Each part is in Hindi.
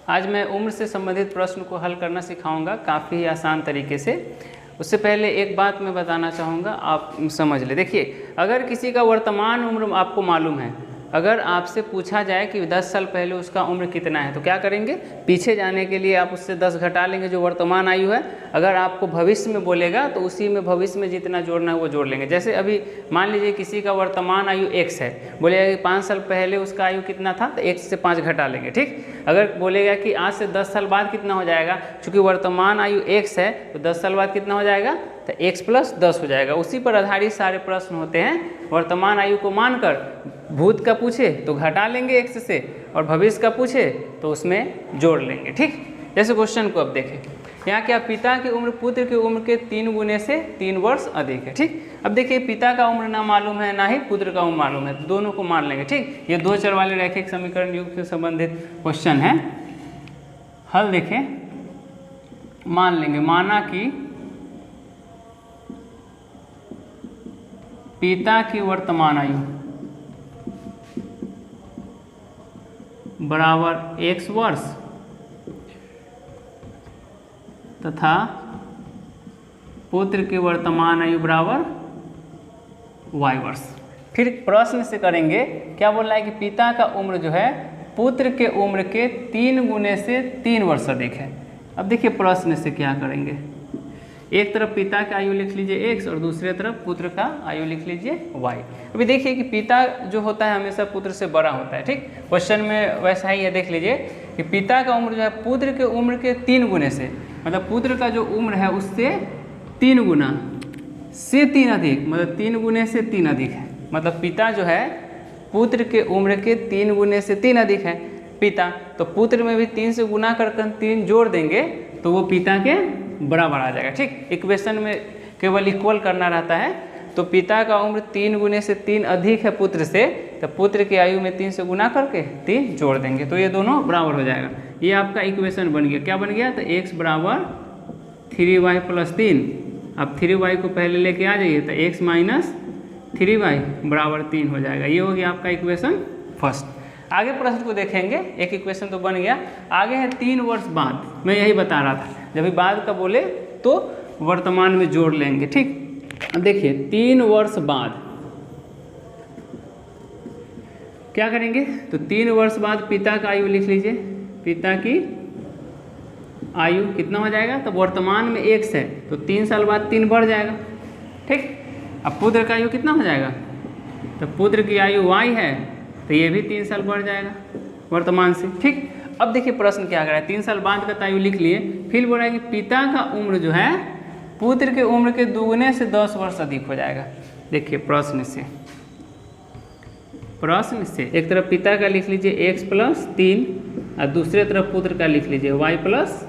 आज मैं उम्र से संबंधित प्रश्न को हल करना सिखाऊंगा काफ़ी आसान तरीके से। उससे पहले एक बात मैं बताना चाहूँगा, आप समझ ले। देखिए, अगर किसी का वर्तमान उम्र आपको मालूम है, अगर आपसे पूछा जाए कि 10 साल पहले उसका उम्र कितना है, तो क्या करेंगे? पीछे जाने के लिए आप उससे 10 घटा लेंगे जो वर्तमान आयु है। अगर आपको भविष्य में बोलेगा तो उसी में भविष्य में जितना जोड़ना है वो जोड़ लेंगे। जैसे अभी मान लीजिए किसी का वर्तमान आयु x है, बोलेगा कि 5 साल पहले उसका आयु कितना था, तो x से 5 घटा लेंगे। ठीक, अगर बोलेगा कि आज से 10 साल बाद कितना हो जाएगा, चूँकि वर्तमान आयु x है तो 10 साल बाद कितना हो जाएगा, तो x + 10 हो जाएगा। उसी पर आधारित सारे प्रश्न होते हैं। वर्तमान आयु को मानकर भूत का पूछे तो घटा लेंगे x से, और भविष्य का पूछे तो उसमें जोड़ लेंगे। ठीक, जैसे क्वेश्चन को अब देखें, यहाँ क्या पिता की उम्र पुत्र की उम्र के 3 गुने से 3 वर्ष अधिक है। ठीक, अब देखिए पिता का उम्र ना मालूम है ना ही पुत्र का उम्र मालूम है, तो दोनों को मान लेंगे। ठीक, ये 2 चर वाले रैखिक समीकरण युग से संबंधित क्वेश्चन है। हल देखें, मान लेंगे, माना कि पिता की वर्तमान आयु बराबर x वर्ष तथा पुत्र की वर्तमान आयु बराबर y वर्ष। फिर प्रश्न से करेंगे, क्या बोल रहा है कि पिता का उम्र जो है पुत्र के उम्र के 3 गुने से 3 वर्ष अधिक है। अब देखिए प्रश्न से क्या करेंगे, एक तरफ पिता का आयु लिख लीजिए x और दूसरे तरफ पुत्र का आयु लिख लीजिए y। अभी देखिए कि पिता जो होता है हमेशा पुत्र से बड़ा होता है। ठीक, क्वेश्चन में वैसा ही है। देख लीजिए कि पिता का उम्र जो है पुत्र के उम्र के 3 गुने से, मतलब पुत्र का जो उम्र है उससे 3 गुना से 3 अधिक, मतलब 3 गुने से 3 अधिक है। मतलब पिता जो है पुत्र के उम्र के 3 गुने से 3 अधिक है पिता, तो पुत्र में भी 3 से गुना कर 3 जोड़ देंगे तो वो पिता के बराबर आ जाएगा। ठीक, इक्वेशन में केवल इक्वल करना रहता है। तो पिता का उम्र 3 गुने से 3 अधिक है पुत्र से, तो पुत्र की आयु में 3 से गुना करके 3 जोड़ देंगे तो ये दोनों बराबर हो जाएगा। ये आपका इक्वेशन बन गया। क्या बन गया? तो x बराबर 3y + 3। अब 3y को पहले लेके आ जाइए तो x - 3y बराबर 3 हो जाएगा। ये हो गया आपका इक्वेशन फर्स्ट। आगे प्रश्न को देखेंगे, एक इक्वेशन तो बन गया। आगे है 3 वर्ष बाद। मैं यही बता रहा था, जब भी बाद का बोले तो वर्तमान में जोड़ लेंगे। ठीक, अब देखिए 3 वर्ष बाद क्या करेंगे, तो 3 वर्ष बाद पिता का आयु लिख लीजिए। पिता की आयु कितना हो जाएगा, तो वर्तमान में x है तो 3 साल बाद 3 बढ़ जाएगा। ठीक, अब पुत्र का आयु कितना हो जाएगा, तो पुत्र की आयु y है तो ये भी 3 साल बढ़ जाएगा वर्तमान से। ठीक, अब देखिए प्रश्न क्या कर रहा है, 3 साल बाद का आयु लिख लिए, फिर बोल रहा है कि पिता का उम्र जो है पुत्र के उम्र के 2 गुने से 10 वर्ष अधिक हो जाएगा। देखिए प्रश्न से एक तरफ पिता का लिख लीजिए x + 3 और दूसरे तरफ पुत्र का लिख लीजिए y +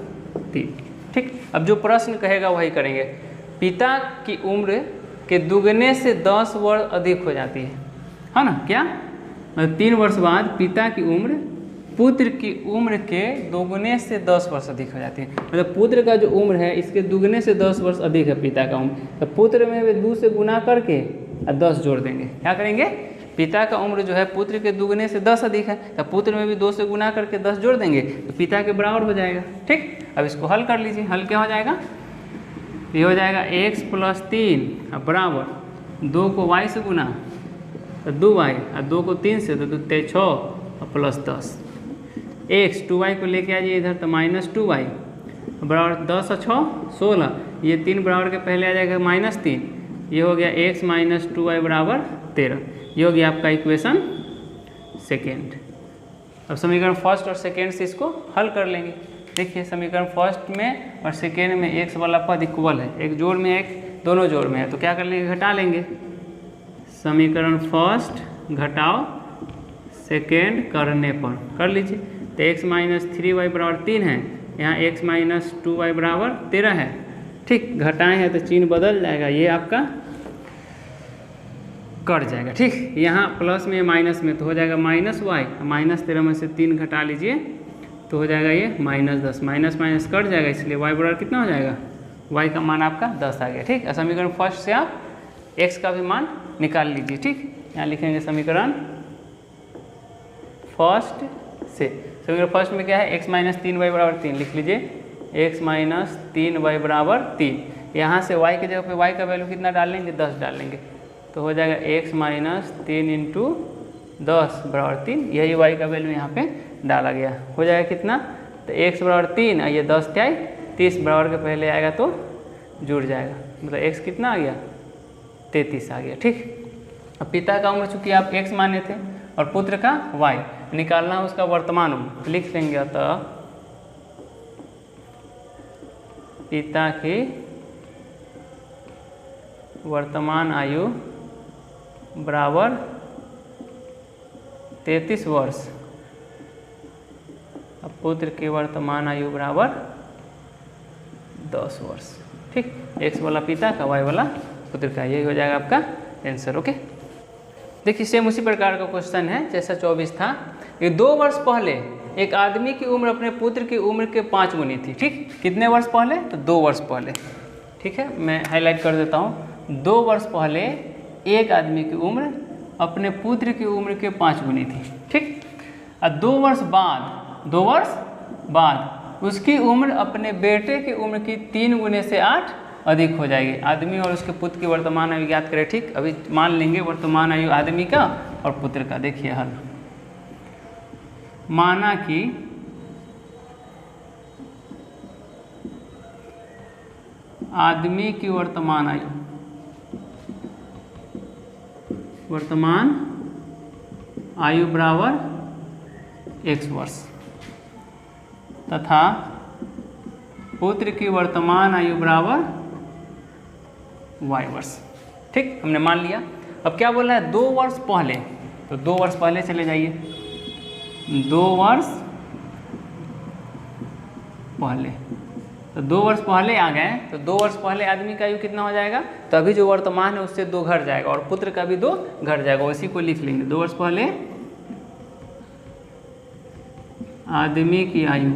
3। ठीक, अब जो प्रश्न कहेगा वही करेंगे। पिता की उम्र के दुगने से 10 वर्ष अधिक हो जाती है ना। क्या मतलब 3 वर्ष बाद पिता की उम्र पुत्र की उम्र के 2 गुने से 10 वर्ष अधिक हो जाती है। मतलब पुत्र का जो उम्र है इसके 2 गुने से 10 वर्ष अधिक है पिता का उम्र, तो पुत्र में भी 2 से गुना करके और 10 जोड़ देंगे। क्या करेंगे, पिता का उम्र जो है पुत्र के 2 गुने से 10 अधिक है, तो पुत्र में भी 2 से गुना करके 10 जोड़ देंगे तो पिता के बराबर हो जाएगा। ठीक, अब इसको हल कर लीजिए। हल क्या हो जाएगा, ये हो जाएगा x + 3 बराबर 2 को y से गुना तो 2y और 2 को 3 से तो 2 × 6 और +10 x 2y को लेके आ जाइए इधर तो -2y बराबर 10 और 6 16। ये 3 बराबर के पहले आ जाएगा -3, ये हो गया x - 2y बराबर 13। ये हो गया आपका इक्वेशन सेकेंड। अब समीकरण फर्स्ट और सेकेंड से इसको हल कर लेंगे। देखिए समीकरण फर्स्ट में और सेकेंड में x वाला पद इक्वल है, एक जोड़ में एक दोनों जोड़ में है, तो क्या कर लेंगे, घटा लेंगे। समीकरण फर्स्ट घटाओ सेकेंड करने पर कर लीजिए, तो x - 3y बराबर 3 है, यहाँ x - 2y बराबर 13 है। ठीक, घटाएं हैं तो चिन्ह बदल जाएगा, ये आपका कट जाएगा। ठीक, यहाँ प्लस में माइनस में तो हो जाएगा -y, -13 में से 3 घटा लीजिए तो हो जाएगा ये -10, माइनस माइनस कट जाएगा, इसलिए y बराबर कितना हो जाएगा, y का मान आपका 10 आ गया। ठीक, समीकरण फर्स्ट से आप x का भी मान निकाल लीजिए। ठीक, यहाँ लिखेंगे समीकरण फर्स्ट से समीकरण फर्स्ट में क्या है, x माइनस 3y बराबर 3 लिख लीजिए, x माइनस 3y बराबर 3। यहाँ से y की जगह पे y का वैल्यू कितना डाल लेंगे, 10 डाल लेंगे, तो हो जाएगा x माइनस 3 इंटू 10 बराबर 3। यही y का वैल्यू यहाँ पे डाला गया, हो जाएगा कितना, तो x बराबर 3 और ये 10 क्या है 30 बराबर के पहले आएगा तो जुड़ जाएगा, मतलब x कितना आ गया 33 आ गया। ठीक, अब पिता का उम्र चूंकि आप x माने थे और पुत्र का y, निकालना है उसका वर्तमान उम्र, लिख लेंगे अतः पिता की वर्तमान आयु बराबर 33 वर्ष, अब पुत्र की वर्तमान आयु बराबर 10 वर्ष। ठीक, x वाला पिता का, y वाला पुत्र का, यही हो जाएगा आपका आंसर। ओके, देखिए सेम उसी प्रकार का क्वेश्चन है जैसा 24 था। ये 2 वर्ष पहले एक आदमी की उम्र अपने पुत्र की उम्र के 5 गुनी थी। ठीक, कितने वर्ष पहले, तो 2 वर्ष पहले। ठीक है, मैं हाईलाइट कर देता हूँ, 2 वर्ष पहले एक आदमी की उम्र अपने पुत्र की उम्र के 5 गुनी थी। ठीक, और 2 वर्ष बाद उसकी उम्र अपने बेटे की उम्र की 3 गुने से 8 अधिक हो जाएगी। आदमी और उसके पुत्र की वर्तमान आयु ज्ञात करें। ठीक, अभी मान लेंगे वर्तमान आयु आदमी का और पुत्र का। देखिए हल, माना कि आदमी की वर्तमान आयु बराबर x वर्ष तथा पुत्र की वर्तमान आयु बराबर y वर्ष। ठीक, हमने मान लिया। अब क्या बोल रहा है, 2 वर्ष पहले, तो 2 वर्ष पहले चले जाइए, 2 वर्ष पहले, तो 2 वर्ष पहले आ गए, तो 2 वर्ष पहले आदमी का आयु कितना हो जाएगा, तो अभी जो वर्तमान है उससे 2 घट जाएगा और पुत्र का भी 2 घट जाएगा, उसी को लिख लेंगे। 2 वर्ष पहले आदमी की आयु,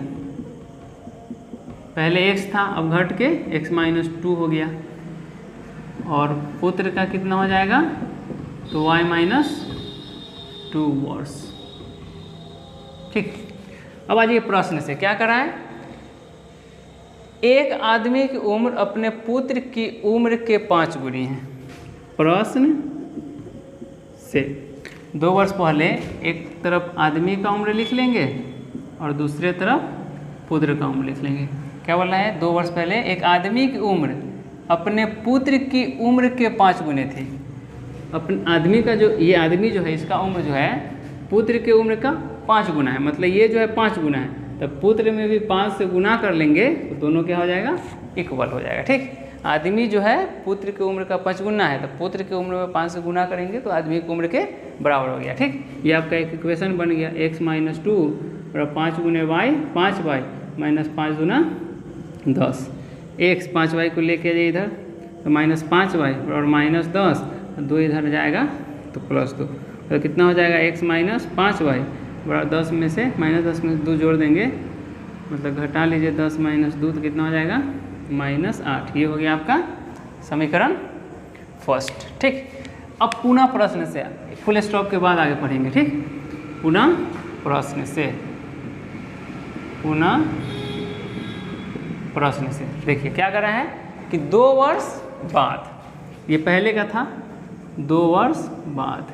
पहले x था, अब घट के x माइनस 2 हो गया, और पुत्र का कितना हो जाएगा, तो y माइनस 2 वर्ष। ठीक, अब आज ये प्रश्न से क्या करा है, एक आदमी की उम्र अपने पुत्र की उम्र के 5 गुनी है। प्रश्न से 2 वर्ष पहले एक तरफ आदमी का उम्र लिख लेंगे और दूसरे तरफ पुत्र का उम्र लिख लेंगे। क्या बोला है, 2 वर्ष पहले एक आदमी की उम्र अपने पुत्र की उम्र के 5 गुने थे। अपने आदमी का जो, ये आदमी जो है इसका उम्र जो है पुत्र की उम्र का 5 गुना है, मतलब ये जो है 5 गुना है, तब पुत्र में भी 5 से गुना कर लेंगे तो दोनों क्या हो जाएगा, इक्वल हो जाएगा। ठीक, आदमी जो है पुत्र की उम्र का 5 गुना है, तो पुत्र की उम्र में 5 से गुना करेंगे तो आदमी की उम्र के बराबर हो गया। ठीक, ये आपका एक इक्वेशन बन गया, x माइनस 2 और 5 गुने y, 5y माइनस 5 गुना 10, x 5y को लेके जाइए इधर, तो माइनस 5y और माइनस 10, 2 इधर जाएगा तो प्लस 2, तो कितना हो जाएगा, x माइनस 5y बराबर 10 में से माइनस 10 में 2 जोड़ देंगे, मतलब घटा लीजिए 10 माइनस 2, तो कितना हो जाएगा, माइनस 8। ये हो गया आपका समीकरण फर्स्ट। ठीक, अब पुनः प्रश्न से, फुल स्टॉप के बाद आगे पढ़ेंगे। ठीक, पुनः प्रश्न से, पुनः प्रश्न से देखिए क्या कर रहा है कि 2 वर्ष बाद, ये पहले का था, 2 वर्ष बाद,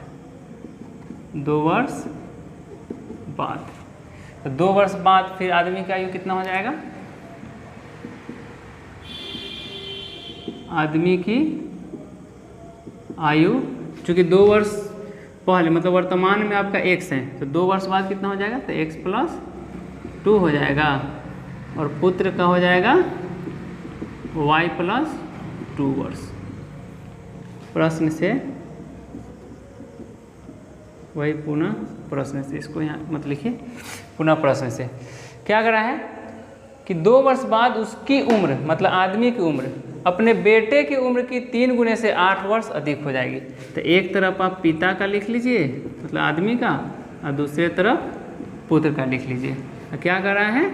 2 वर्ष बाद, तो 2 वर्ष बाद फिर आदमी का आयु कितना हो जाएगा, आदमी की आयु चूँकि 2 वर्ष पहले मतलब वर्तमान में आपका x है, तो 2 वर्ष बाद कितना हो जाएगा, तो x प्लस 2 हो जाएगा, और पुत्र का हो जाएगा y प्लस 2 वर्ष। प्रश्न से वही पुनः प्रश्न से, इसको यहाँ मत लिखिए, पुनः प्रश्न से क्या करा है कि 2 वर्ष बाद उसकी उम्र मतलब आदमी की उम्र अपने बेटे की उम्र की 3 गुने से 8 वर्ष अधिक हो जाएगी। तो एक तरफ आप पिता का लिख लीजिए मतलब आदमी का, और दूसरे तरफ पुत्र का लिख लीजिए। तो क्या कर रहा है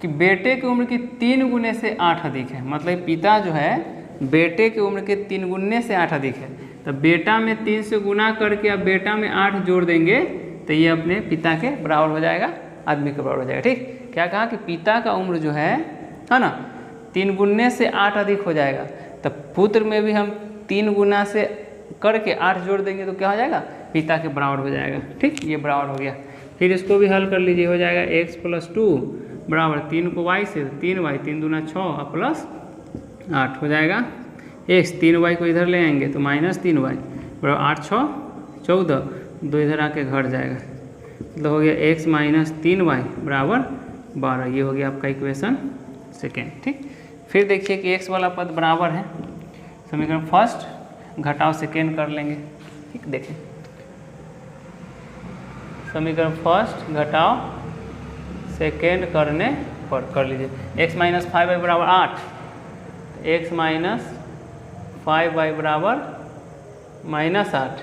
कि बेटे की उम्र की 3 गुने से 8 अधिक है, मतलब पिता जो है बेटे की उम्र के 3 गुने से 8 अधिक है। तो बेटा में 3 से गुना करके अब बेटा में 8 जोड़ देंगे तो ये अपने पिता के बराबर हो जाएगा, आदमी के बराबर हो जाएगा। ठीक, क्या कहा कि पिता का उम्र जो है ना 3 गुने से 8 अधिक हो जाएगा, तब पुत्र में भी हम 3 गुना से करके 8 जोड़ देंगे तो क्या हो जाएगा, पिता के बराबर हो जाएगा। ठीक, ये बराबर हो गया। फिर इसको भी हल कर लीजिए, हो जाएगा x + 2 बराबर 3 को y से 3y, 3 दूना 6 और प्लस 8 हो जाएगा x। 3y को इधर ले आएंगे तो -3y बराबर 8 6 14, 2 इधर आके घट जाएगा, मतलब हो गया x - 3y बराबर 12। ये हो गया आपका इक्वेशन सेकेंड। ठीक, फिर देखिए कि x वाला पद बराबर है, समीकरण फर्स्ट घटाव सेकेंड कर लेंगे। ठीक, देखिए समीकरण फर्स्ट घटाव सेकेंड करने पर कर लीजिए। x - 5y बराबर 8, x - 5y बराबर -8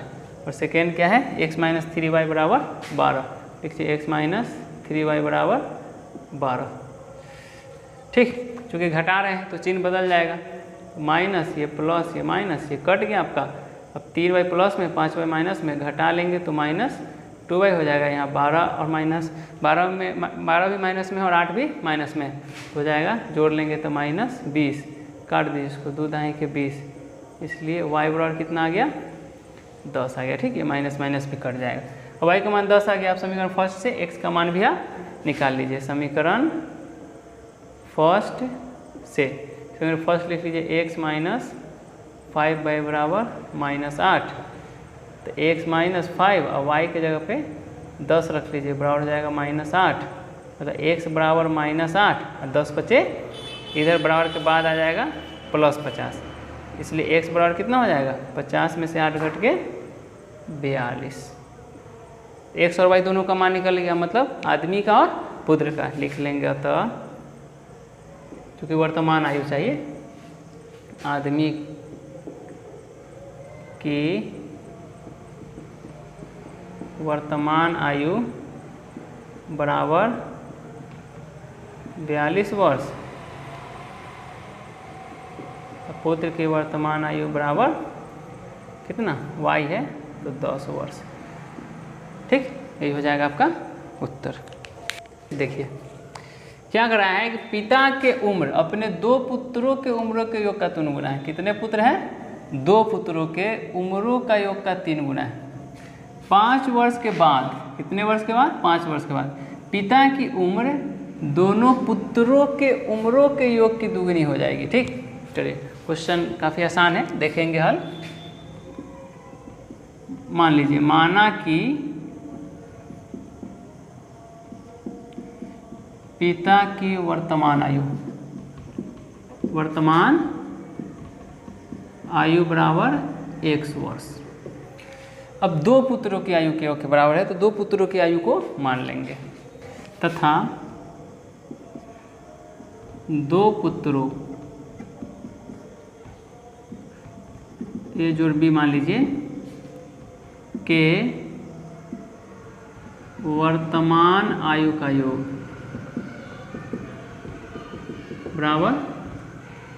और सेकेंड क्या है x - 3y बराबर 12। देखिए x - 3y बराबर 12। ठीक, चूँकि घटा रहे हैं तो चिन्ह बदल जाएगा, माइनस ये प्लस ये माइनस, ये कट गया आपका। अब 3y प्लस में 5y माइनस में घटा लेंगे तो -2y हो जाएगा। यहाँ 12 और -12 में 12 भी माइनस में और 8 भी माइनस में हो जाएगा, जोड़ लेंगे तो -20। काट दीजिए इसको, 2 दाएँ के 20, इसलिए y बराबर कितना आ गया 10 आ गया। ठीक, ये माइनस माइनस भी कट जाएगा। अब y का मान 10 आ गया। आप समीकरण फर्स्ट से x का मान भी निकाल लीजिए। समीकरण फर्स्ट से समीकरण फर्स्ट लिख लीजिए x - 5y बराबर -8, तो x - 5 और y के जगह पे 10 रख लीजिए, बराबर हो जाएगा -8, मतलब x बराबर -8 और 10 बचे इधर, बराबर के बाद आ जाएगा +50, इसलिए x बराबर कितना हो जाएगा 50 में से 8 घट के 42। x और y दोनों का मान निकल गया, मतलब आदमी का और पुत्र का लिख लेंगे। तो क्योंकि वर्तमान आयु चाहिए, आदमी की वर्तमान आयु बराबर 42 वर्ष, पुत्र की वर्तमान आयु बराबर कितना y है तो 10 वर्ष। ठीक, यही हो जाएगा आपका उत्तर। देखिए क्या कर रहा है कि पिता के उम्र अपने 2 पुत्रों के उम्रों के योग का 3 गुना है। कितने पुत्र हैं, 2 पुत्रों के उम्रों का योग का 3 गुना है। 5 वर्ष के बाद, कितने वर्ष के बाद 5 वर्ष के बाद पिता की उम्र दोनों पुत्रों के उम्रों के योग की दुगनी हो जाएगी। ठीक, चलिए क्वेश्चन काफ़ी आसान है, देखेंगे हल। मान लीजिए, माना कि पिता की वर्तमान आयु बराबर 100 वर्ष। अब 2 पुत्रों की आयु के बराबर है, तो 2 पुत्रों की आयु को मान लेंगे, तथा 2 पुत्रों ए जोड़ बी मान लीजिए के वर्तमान आयु का योग बराबर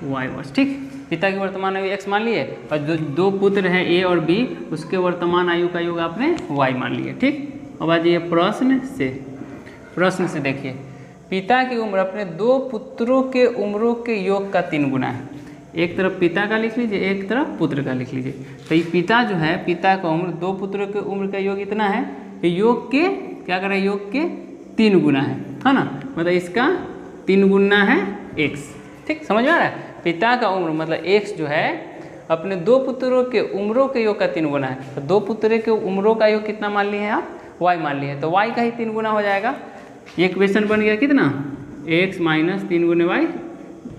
y वर्ष। ठीक, पिता की वर्तमान आयु x मान लिए और जो 2 पुत्र हैं a और b, उसके वर्तमान आयु का योग आपने y मान लिए। ठीक, अब आ जाइए प्रश्न से देखिए, पिता की उम्र अपने 2 पुत्रों के उम्रों के योग का 3 गुना है। एक तरफ पिता का लिख लीजिए, एक तरफ पुत्र का लिख लीजिए। तो ये पिता जो है, पिता का उम्र 2 पुत्रों के उम्र का योग इतना है, योग के क्या कर रहे हैं, योग के 3 गुना है ना, मतलब इसका 3 गुना है x। ठीक, समझ में आ रहा है। पिता का उम्र मतलब x जो है अपने 2 पुत्रों के उम्रों के योग का 3 गुना है। तो 2 पुत्रों के उम्रों का योग कितना मान लिए हैं आप, y मान लिए हैं, तो y का ही 3 गुना हो जाएगा। ये क्वेश्चन बन गया कितना, x - 3 गुने y,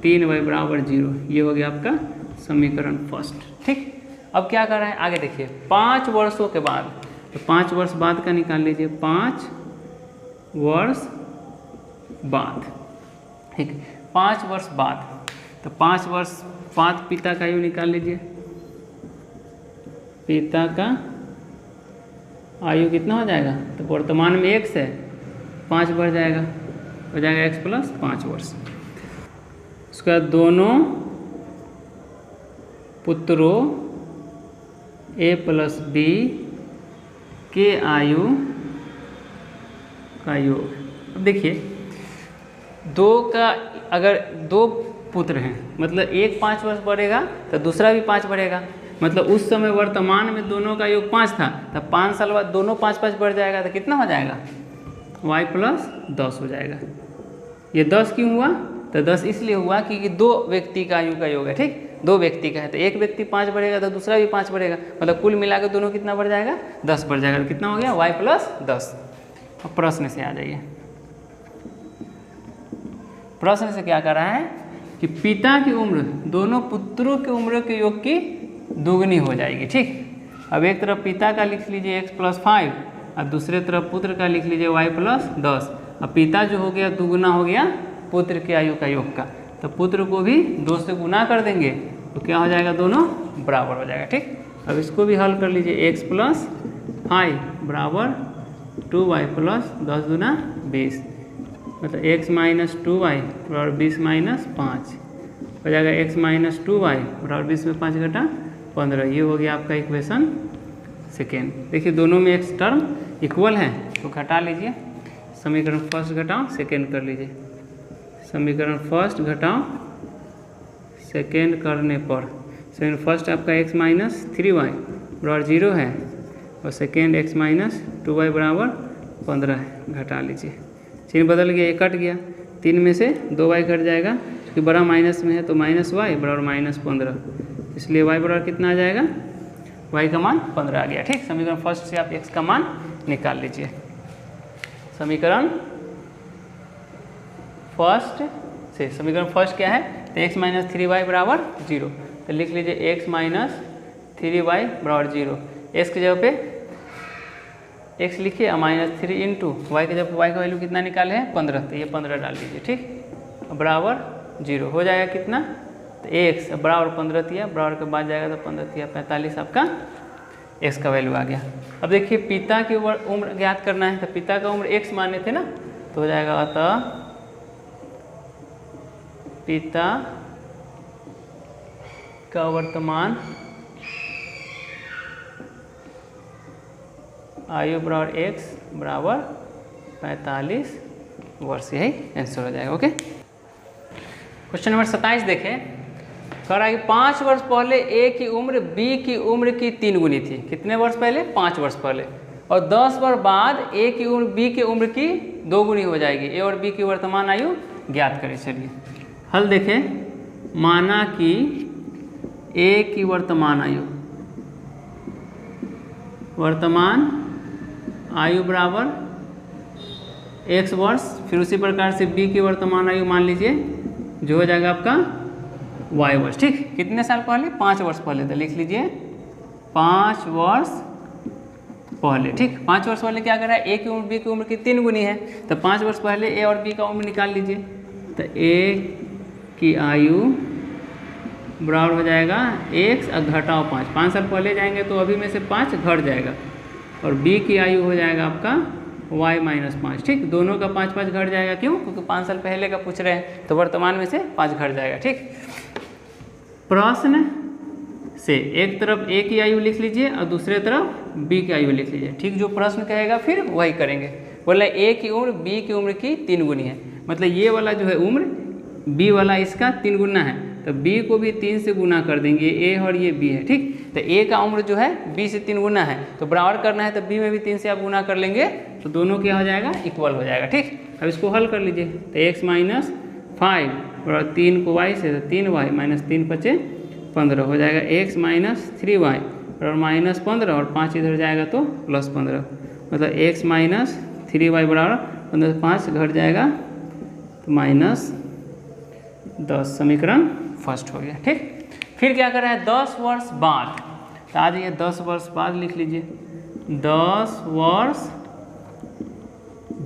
3y बराबर 0। ये हो गया आपका समीकरण फर्स्ट। ठीक, अब क्या कर रहे हैं आगे देखिए, 5 वर्षों के बाद, तो 5 वर्ष बाद का निकाल लीजिए, 5 वर्ष बाद। ठीक, 5 वर्ष बाद, तो 5 वर्ष बाद पिता का आयु निकाल लीजिए। पिता का आयु कितना हो जाएगा, तो वर्तमान में x है, 5 बढ़ जाएगा, हो जाएगा x + 5 वर्ष। उसके बाद दोनों पुत्रों a + b के आयु का योग। अब देखिए अगर दो पुत्र हैं, मतलब एक 5 वर्ष बढ़ेगा तो दूसरा भी 5 बढ़ेगा, मतलब उस समय वर्तमान में दोनों का योग 5 था, तब 5 साल बाद दोनों 5-5 बढ़ जाएगा तो कितना हो जाएगा, y प्लस 10 हो जाएगा। ये 10 क्यों हुआ, तो 10 इसलिए हुआ कि दो व्यक्ति का आयु का योग है, ठीक, दो व्यक्ति का है, तो एक व्यक्ति 5 बढ़ेगा तो दूसरा भी 5 बढ़ेगा, मतलब कुल मिलाकर दोनों कितना बढ़ जाएगा, 10 बढ़ जाएगा। तो कितना हो गया, y प्लस 10। अब प्रश्न से आ जाइए। प्रश्न से क्या कर रहा है कि पिता की उम्र दोनों पुत्रों की उम्र के योग की दोगुनी हो जाएगी, ठीक। अब एक तरफ पिता का लिख लीजिए x प्लस 5 और दूसरे तरफ पुत्र का लिख लीजिए y प्लस 10। अब पिता जो हो गया दुगुना हो गया पुत्र के आयु का योग का, तो पुत्र को भी 2 से गुना कर देंगे तो क्या हो जाएगा, दोनों बराबर हो जाएगा, ठीक। अब इसको भी हल कर लीजिए, x प्लस 5 बराबर 2y प्लस 10 दूना 20, मतलब x माइनस 2y बराबर 20 माइनस 5 हो जाएगा, x माइनस 2y बराबर 20 में 5 घटा 15। ये हो गया आपका इक्वेशन सेकेंड। देखिए दोनों में x टर्म इक्वल है तो घटा लीजिए, समीकरण फर्स्ट घटाओ सेकेंड कर लीजिए, समीकरण फर्स्ट घटाओ सेकेंड करने पर समीकरण फर्स्ट आपका x माइनस 3y बराबर 0 है और सेकेंड x माइनस 2y बराबर 15 है, घटा लीजिए, चिन्ह बदल गया, ये कट गया, 3 में से 2y कट जाएगा क्योंकि बड़ा माइनस में है, तो माइनस y बराबर माइनस 15, इसलिए y बराबर कितना आ जाएगा, y का मान 15 आ गया, ठीक। समीकरण फर्स्ट से आप x का मान निकाल लीजिए। समीकरण फर्स्ट से, समीकरण फर्स्ट क्या है, तो x माइनस 3y बराबर 0, तो लिख लीजिए x माइनस 3y बराबर 0। x की जगह पे x लिखिए, माइनस 3 इंटू वाई के जब y का वैल्यू कितना निकाले हैं 15, तो ये 15 डाल दीजिए, ठीक, बराबर 0 हो जाएगा कितना, तो x बराबर 15 दिया, बराबर के बाद जाएगा तो 15 दिया 45, आपका x का वैल्यू आ गया। अब देखिए पिता की उम्र ज्ञात करना है, तो पिता का उम्र x माने थे ना, तो हो जाएगा अतः पिता का वर्तमान आयु बराबर x बराबर 45 वर्ष, यही आंसर हो जाएगा। ओके, क्वेश्चन नंबर 27 देखें, कह रहा है कि 5 वर्ष पहले a की उम्र b की उम्र की 3 गुनी थी। कितने वर्ष पहले, 5 वर्ष पहले, और 10 वर्ष बाद a की उम्र b की उम्र की 2 गुनी हो जाएगी। a और b की वर्तमान आयु ज्ञात करें। चलिए हल देखें, माना कि a की वर्तमान आयु बराबर x वर्ष, फिर उसी प्रकार से b की वर्तमान आयु मान लीजिए जो हो जाएगा आपका y वर्ष, ठीक। कितने साल पहले, 5 वर्ष पहले, तो लिख लीजिए 5 वर्ष पहले, ठीक। 5 वर्ष पहले क्या कर रहा है, a की उम्र b की उम्र की 3 गुनी है, तो 5 वर्ष पहले a और b का उम्र निकाल लीजिए, तो a की आयु बराबर हो जाएगा x और घटाओ 5, 5 साल पहले जाएंगे तो अभी में से 5 घट जाएगा, और b की आयु हो जाएगा आपका y माइनस 5, ठीक। दोनों का 5-5 घट जाएगा, क्यों, क्योंकि 5 साल पहले का पूछ रहे हैं, तो वर्तमान में से 5 घट जाएगा, ठीक। प्रश्न से एक तरफ a की आयु लिख लीजिए और दूसरे तरफ b की आयु लिख लीजिए, ठीक। जो प्रश्न कहेगा फिर वही करेंगे। बोला a की उम्र b की उम्र की 3 गुनी है, मतलब ये वाला जो है उम्र b वाला इसका 3 गुना है, तो b को भी 3 से गुना कर देंगे, a और ये b है, ठीक। तो a का उम्र जो है b से 3 गुना है, तो बराबर करना है तो b में भी 3 से आप गुना कर लेंगे, तो दोनों क्या हो जाएगा, इक्वल हो जाएगा, ठीक। अब इसको हल कर लीजिए, तो x माइनस 5 और 3 को y से, तो 3y माइनस 3 बचे 15 हो जाएगा, x माइनस 3y और माइनस 15 और 5 इधर जाएगा तो प्लस 15, मतलब x माइनस 3y बराबर 15, 5 घट जाएगा तो माइनस 10, समीकरण फर्स्ट हो गया, ठीक। फिर क्या कर रहा है, 10 वर्ष बाद, तो आ जाइए 10 वर्ष बाद लिख लीजिए, 10 वर्ष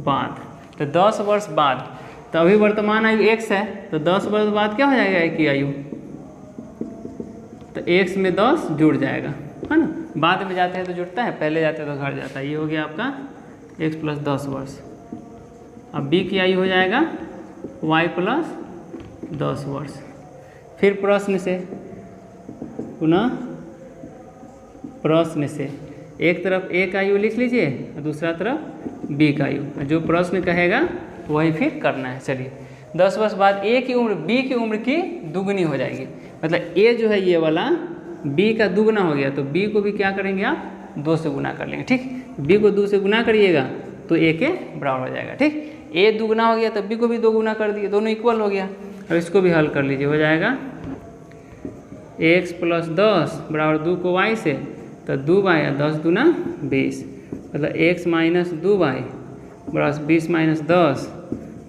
बाद, तो 10 वर्ष बाद, तो अभी वर्तमान आयु x है, तो 10 वर्ष बाद क्या हो जाएगा a की आयु, तो x में 10 जुड़ जाएगा, है ना। बाद में जाते हैं तो जुड़ता है, पहले जाते हैं तो घट जाता है। ये हो गया आपका x प्लस 10 वर्ष। अब b की आयु हो जाएगा y प्लस 10 वर्ष। फिर प्रश्न से, पुनः प्रश्न से एक तरफ a का आयु लिख लीजिए और दूसरा तरफ बी का आयु, जो प्रश्न कहेगा वही फिर करना है। चलिए 10 वर्ष बाद ए की उम्र बी की उम्र की दुगनी हो जाएगी, मतलब ए जो है ये वाला बी का दुगना हो गया, तो बी को भी क्या करेंगे आप 2 से गुना कर लेंगे। ठीक, बी को 2 से गुना करिएगा तो ए के बराबर हो जाएगा। ठीक, ए दुगना हो गया तो बी को भी 2 गुना कर दिए, दोनों इक्वल हो गया। अब इसको भी हल कर लीजिए, हो जाएगा x + 10 बराबर 2 को y से, तो 2y 10 दूना 20, मतलब x - 2y बराबर 20 - 10,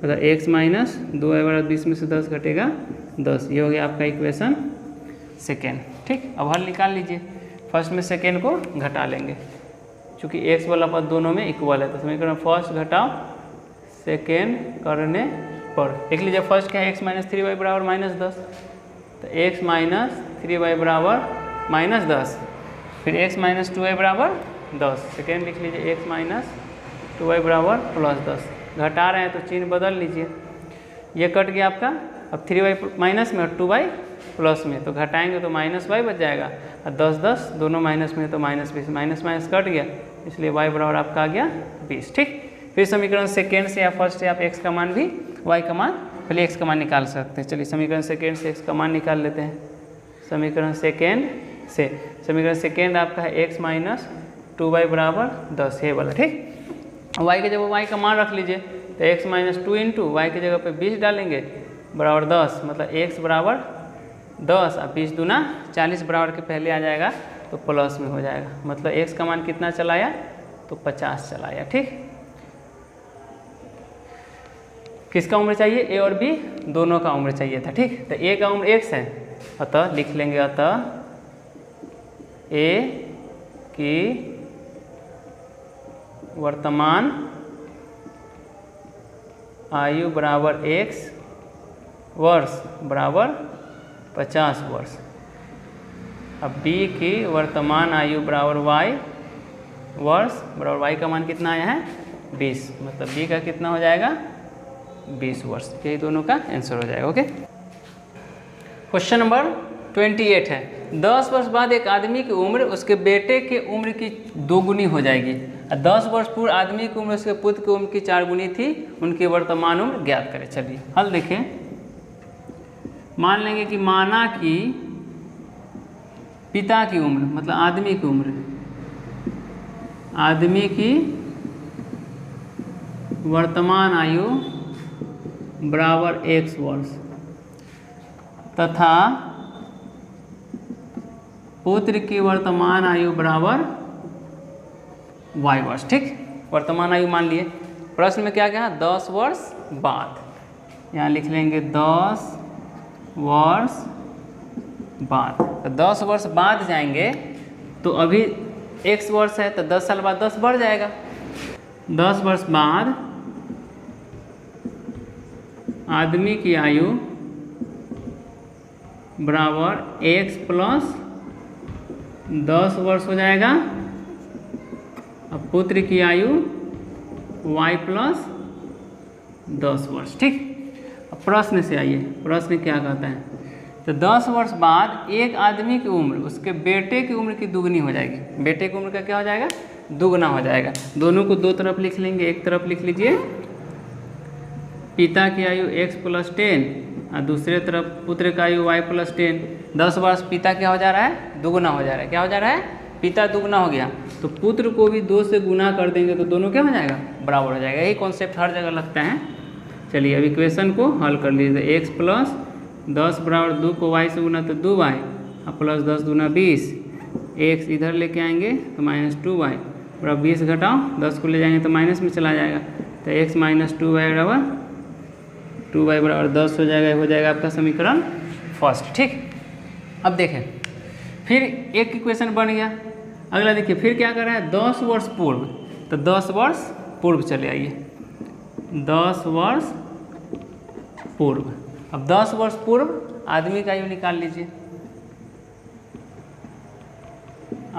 मतलब x - 2y बराबर 20 में से 10 घटेगा 10। ये हो गया आपका इक्वेशन सेकेंड। ठीक, अब हल निकाल लीजिए। फर्स्ट में सेकेंड को घटा लेंगे, चूँकि x वाला पद दोनों में इक्वल है, तो समीकरण फर्स्ट घटाओ सेकेंड करने पर लिख लीजिए। फर्स्ट क्या है, x - 3y बराबर -10, तो x - 3y बराबर -10, फिर x - 2y बराबर 10, सेकेंड लिख लीजिए x - 2y बराबर +10। घटा रहे हैं तो चिन्ह बदल लीजिए, ये कट गया आपका। अब 3y माइनस में और 2y प्लस में, तो घटाएंगे तो -y बच जाएगा, और 10 10 दोनों माइनस में तो -20, माइनस कट गया, इसलिए y बराबर आपका आ गया 20। ठीक, फिर समीकरण सेकेंड से या फर्स्ट से आप x का मान भी y का मान, पहले x का मान निकाल सकते हैं। चलिए समीकरण सेकेंड से x का मान निकाल लेते हैं। समीकरण सेकेंड आपका है x - 2y बराबर 10, ये वाला। ठीक, y के जगह y का मान रख लीजिए, तो x - 2 इंटू y की जगह पे 20 डालेंगे बराबर 10, मतलब x बराबर 10 और 20 दूना 40 बराबर के पहले आ जाएगा तो प्लस में हो जाएगा, मतलब x का मान कितना चलाया तो 50 चलाया। ठीक, किसका उम्र चाहिए, a और b दोनों का उम्र चाहिए था। ठीक, तो a का उम्र x है, अतः लिख लेंगे, अतः a की वर्तमान आयु बराबर x वर्ष बराबर 50 वर्ष। अब b की वर्तमान आयु बराबर y वर्ष बराबर y का मान कितना आया है 20, मतलब b का कितना हो जाएगा 20 वर्ष। यही दोनों का आंसर हो जाएगा। ओके, क्वेश्चन नंबर 28 है, 10 वर्ष बाद एक आदमी की उम्र उसके बेटे के उम्र की 2 गुनी हो जाएगी, 10 वर्ष पूर्व आदमी की उम्र उसके पुत्र की उम्र की 4 गुनी थी, उनकी वर्तमान उम्र ज्ञात करें। चलिए हल देखें, मान लेंगे कि माना कि पिता की उम्र, मतलब आदमी की उम्र, आदमी की वर्तमान आयु बराबर x वर्ष तथा पुत्र की वर्तमान आयु बराबर y वर्ष। ठीक, वर्तमान आयु मान लिए, प्रश्न में क्या क्या 10 वर्ष बाद, यहाँ लिख लेंगे 10 वर्ष बाद। तो 10 वर्ष बाद जाएंगे तो अभी x वर्ष है, तो 10 साल बाद 10 बढ़ जाएगा। 10 वर्ष बाद आदमी की आयु बराबर x प्लस 10 वर्ष हो जाएगा, अब पुत्र की आयु y प्लस 10 वर्ष। ठीक, अब प्रश्न से आइए, प्रश्न क्या कहता है, तो 10 वर्ष बाद एक आदमी की उम्र उसके बेटे की उम्र की दुगनी हो जाएगी। बेटे की उम्र का क्या हो जाएगा दुगना हो जाएगा। दोनों को दो तरफ लिख लेंगे, एक तरफ लिख लीजिए पिता की आयु x + 10 और दूसरे तरफ पुत्र का आयु y + 10। 10 वर्ष पिता क्या हो जा रहा है दुगुना हो जा रहा है, क्या हो जा रहा है पिता दुगुना हो गया, तो पुत्र को भी 2 से गुना कर देंगे तो दोनों क्या हो जाएगा बराबर हो जाएगा। यही कॉन्सेप्ट हर जगह लगता है। चलिए अब इक्वेशन को हल कर लीजिए, x + 10 बराबर 2 को y से गुना तो 2y और प्लस 10 दूना 20, x इधर लेके आएंगे तो -2y बराबर 20 घटाओ 10 को ले जाएंगे तो माइनस में चला जाएगा, तो x - 2y बराबर 2y बराबर 10 हो जाएगा आपका समीकरण फर्स्ट। ठीक, अब देखें फिर एक इक्वेशन बन गया। अगला देखिए फिर क्या कर रहा है 10 वर्ष पूर्व, तो 10 वर्ष पूर्व चले आइए, 10 वर्ष पूर्व। अब 10 वर्ष पूर्व आदमी का आयु निकाल लीजिए,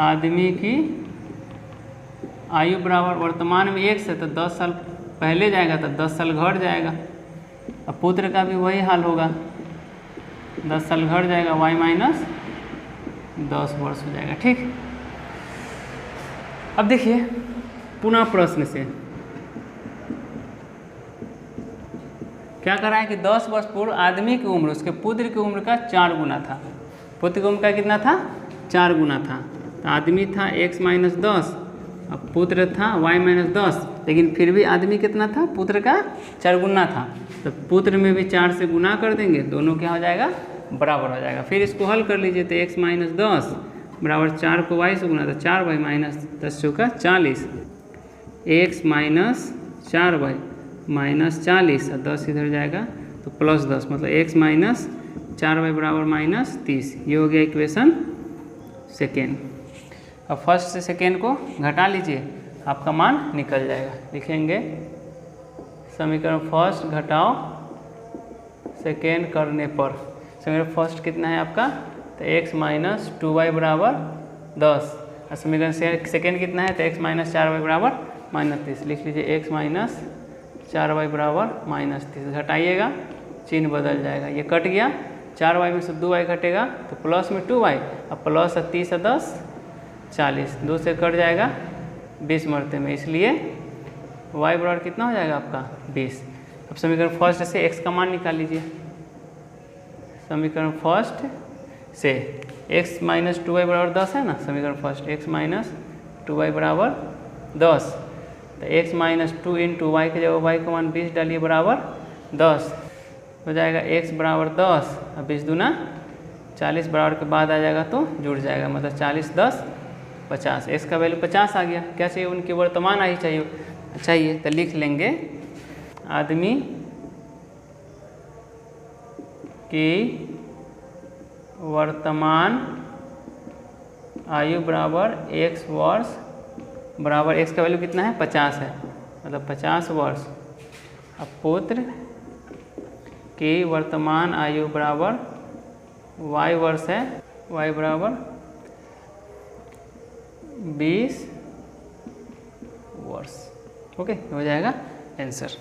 आदमी की आयु बराबर वर्तमान में x है तो 10 साल पहले जाएगा तो 10 साल घट जाएगा। अब पुत्र का भी वही हाल होगा, 10 साल घट जाएगा, y - 10 वर्ष हो जाएगा। ठीक, अब देखिए पुनः प्रश्न से क्या कर रहा है कि 10 वर्ष पूर्व आदमी की उम्र उसके पुत्र की उम्र का 4 गुना था। पुत्र की उम्र का कितना था? 4 गुना था। तो आदमी था x माइनस 10, अब पुत्र था y माइनस 10, लेकिन फिर भी आदमी कितना था? पुत्र का 4 गुना था। तो पुत्र में भी 4 से गुना कर देंगे, दोनों क्या हो जाएगा? बराबर हो जाएगा। फिर इसको हल कर लीजिए, तो x माइनस 10 बराबर 4 को y से गुना, तो 4y माइनस 10 चौका 40, x माइनस 4y माइनस 40 और 10 इधर जाएगा तो प्लस 10, मतलब x माइनस 4y बराबर माइनस 30। ये हो गया इक्वेशन सेकेंड। अब फर्स्ट से सेकेंड को घटा लीजिए, आपका मान निकल जाएगा। लिखेंगे समीकरण फर्स्ट घटाओ सेकेंड करने पर, समीकरण फर्स्ट कितना है आपका? तो x माइनस 2y बराबर 10 और समीकरण सेकेंड कितना है? तो x माइनस 4y बराबर माइनस 30। लिख लीजिए x माइनस 4y बराबर माइनस 30। घटाइएगा, चिन्ह बदल जाएगा, ये कट गया, 4y में से 2y घटेगा तो प्लस में 2y, अब प्लस 30 और 10 40, 2 से कट जाएगा 20 मरते में, इसलिए y बराबर कितना हो जाएगा आपका? 20। अब समीकरण फर्स्ट से x का मान निकाल लीजिए। समीकरण फर्स्ट से x माइनस 2y बराबर 10 है ना, समीकरण फर्स्ट x माइनस 2y बराबर 10, तो x माइनस 2 इंटू वाई के जगह y का मान 20 डालिए बराबर 10 हो जाएगा। x बराबर 10 और 20 दूना 40 बराबर के बाद आ जाएगा तो जुड़ जाएगा, मतलब 40 10 50, x का वैल्यू 50 आ गया। क्या चाहिए? उनकी वर्तमान आयु चाहिए, तो लिख लेंगे आदमी की वर्तमान आयु बराबर x वर्ष बराबर x का वैल्यू कितना है? 50 है, मतलब 50 वर्ष। अब पुत्र की वर्तमान आयु बराबर y वर्ष है, y बराबर 20 वर्ष। ओके, हो जाएगा आंसर।